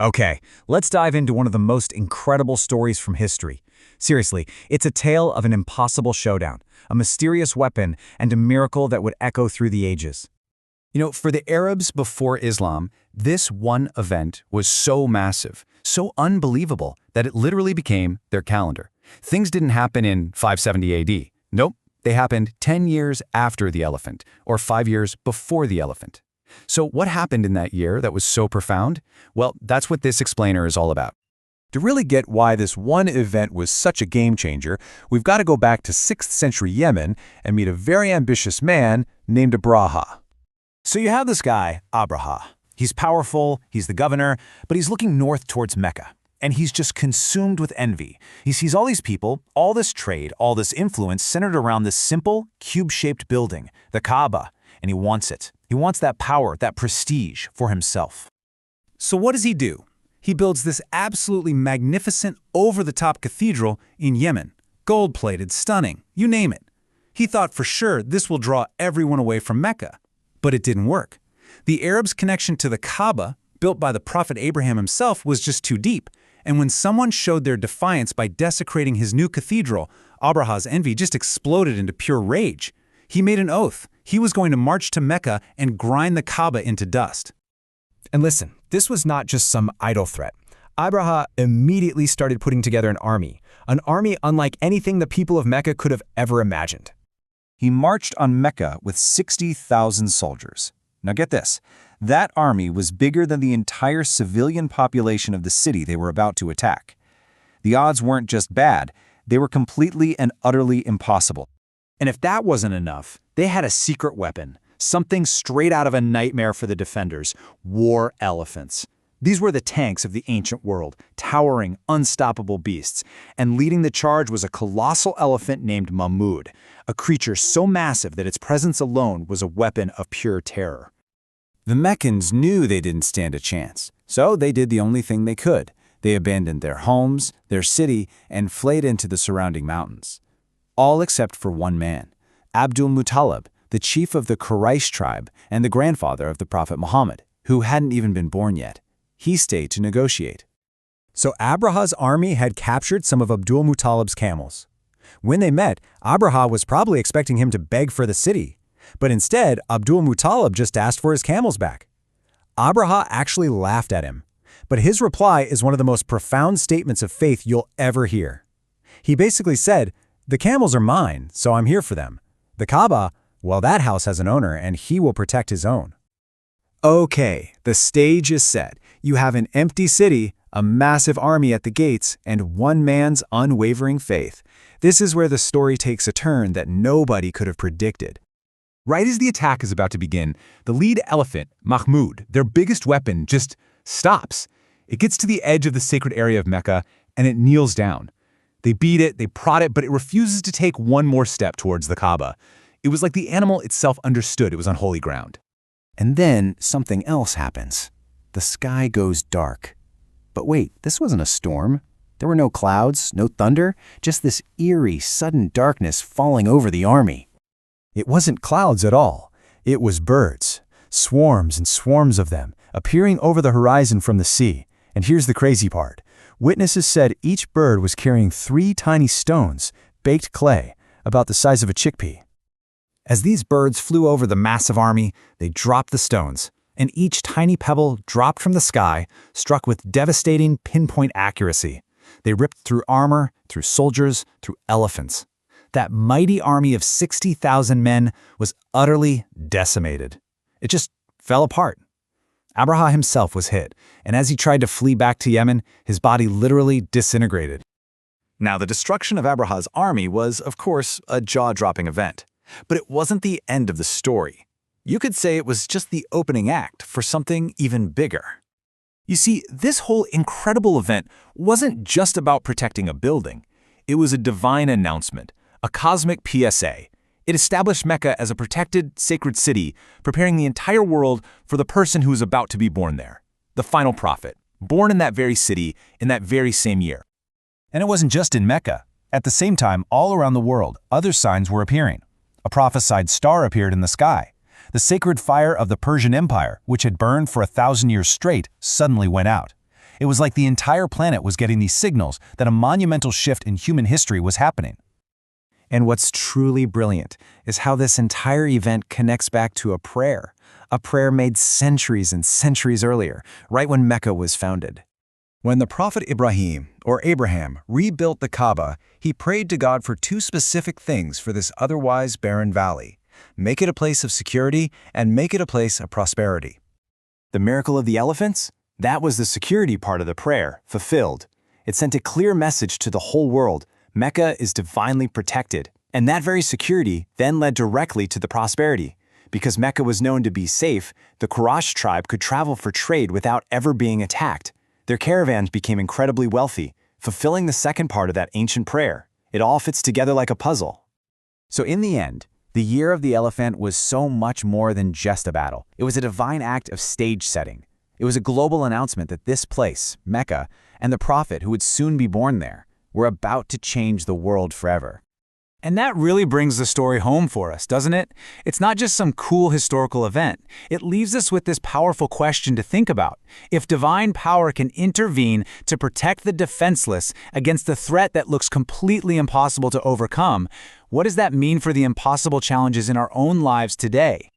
Okay, let's dive into one of the most incredible stories from history. Seriously, it's a tale of an impossible showdown, a mysterious weapon, and a miracle that would echo through the ages. For the Arabs before Islam, this one event was so massive, so unbelievable, that it literally became their calendar. Things didn't happen in 570 AD. Nope, they happened 10 years after the elephant, or 5 years before the elephant. So what happened in that year that was so profound? Well, that's what this explainer is all about. To really get why this one event was such a game changer, we've got to go back to 6th century Yemen and meet a very ambitious man named Abraha. So you have this guy, Abraha. He's powerful, he's the governor, but he's looking north towards Mecca. And he's just consumed with envy. He sees all these people, all this trade, all this influence centered around this simple, cube-shaped building, the Kaaba, and he wants it. He wants that power, that prestige for himself. So what does he do? He builds this absolutely magnificent, over-the-top cathedral in Yemen. Gold-plated, stunning, you name it. He thought for sure this will draw everyone away from Mecca. But it didn't work. The Arabs' connection to the Kaaba, built by the Prophet Abraham himself, was just too deep. And when someone showed their defiance by desecrating his new cathedral, Abraha's envy just exploded into pure rage. He made an oath. He was going to march to Mecca and grind the Kaaba into dust. And listen, this was not just some idle threat. Abraha immediately started putting together an army unlike anything the people of Mecca could have ever imagined. He marched on Mecca with 60,000 soldiers. Now get this, that army was bigger than the entire civilian population of the city they were about to attack. The odds weren't just bad, they were completely and utterly impossible. And if that wasn't enough, they had a secret weapon, something straight out of a nightmare for the defenders: war elephants. These were the tanks of the ancient world, towering, unstoppable beasts, and leading the charge was a colossal elephant named Mahmud, a creature so massive that its presence alone was a weapon of pure terror. The Meccans knew they didn't stand a chance, so they did the only thing they could. They abandoned their homes, their city, and fled into the surrounding mountains. All except for one man, Abdul Muttalib, the chief of the Quraysh tribe and the grandfather of the Prophet Muhammad, who hadn't even been born yet. He stayed to negotiate. So Abraha's army had captured some of Abdul Muttalib's camels. When they met, Abraha was probably expecting him to beg for the city. But instead, Abdul Muttalib just asked for his camels back. Abraha actually laughed at him. But his reply is one of the most profound statements of faith you'll ever hear. He basically said, "The camels are mine, so I'm here for them. The Kaaba, well, that house has an owner, and he will protect his own." Okay, the stage is set. You have an empty city, a massive army at the gates, and one man's unwavering faith. This is where the story takes a turn that nobody could have predicted. Right as the attack is about to begin, the lead elephant, Mahmud, their biggest weapon, just stops. It gets to the edge of the sacred area of Mecca, and it kneels down. They beat it, they prod it, but it refuses to take one more step towards the Kaaba. It was like the animal itself understood it was on holy ground. And then something else happens. The sky goes dark. But wait, this wasn't a storm. There were no clouds, no thunder, just this eerie, sudden darkness falling over the army. It wasn't clouds at all. It was birds, swarms and swarms of them, appearing over the horizon from the sea. And here's the crazy part. Witnesses said each bird was carrying 3 tiny stones, baked clay, about the size of a chickpea. As these birds flew over the massive army, they dropped the stones, and each tiny pebble dropped from the sky struck with devastating pinpoint accuracy. They ripped through armor, through soldiers, through elephants. That mighty army of 60,000 men was utterly decimated. It just fell apart. Abraha himself was hit, and as he tried to flee back to Yemen, his body literally disintegrated. Now, the destruction of Abraha's army was, of course, a jaw-dropping event. But it wasn't the end of the story. You could say it was just the opening act for something even bigger. You see, this whole incredible event wasn't just about protecting a building. It was a divine announcement, a cosmic PSA. It established Mecca as a protected, sacred city, preparing the entire world for the person who was about to be born there, the final prophet, born in that very city in that very same year. And it wasn't just in Mecca. At the same time, all around the world, other signs were appearing. A prophesied star appeared in the sky. The sacred fire of the Persian Empire, which had burned for 1,000 years straight, suddenly went out. It was like the entire planet was getting these signals that a monumental shift in human history was happening. And what's truly brilliant is how this entire event connects back to a prayer made centuries and centuries earlier, right when Mecca was founded. When the prophet Ibrahim, or Abraham, rebuilt the Kaaba, he prayed to God for two specific things for this otherwise barren valley: make it a place of security and make it a place of prosperity. The miracle of the elephants? That was the security part of the prayer, fulfilled. It sent a clear message to the whole world: Mecca is divinely protected. And that very security then led directly to the prosperity. Because Mecca was known to be safe, the Quraysh tribe could travel for trade without ever being attacked. Their caravans became incredibly wealthy, fulfilling the second part of that ancient prayer. It all fits together like a puzzle. So in the end, the Year of the Elephant was so much more than just a battle. It was a divine act of stage setting. It was a global announcement that this place, Mecca, and the prophet who would soon be born there, were about to change the world forever. And that really brings the story home for us, doesn't it? It's not just some cool historical event. It leaves us with this powerful question to think about. If divine power can intervene to protect the defenseless against the threat that looks completely impossible to overcome, what does that mean for the impossible challenges in our own lives today?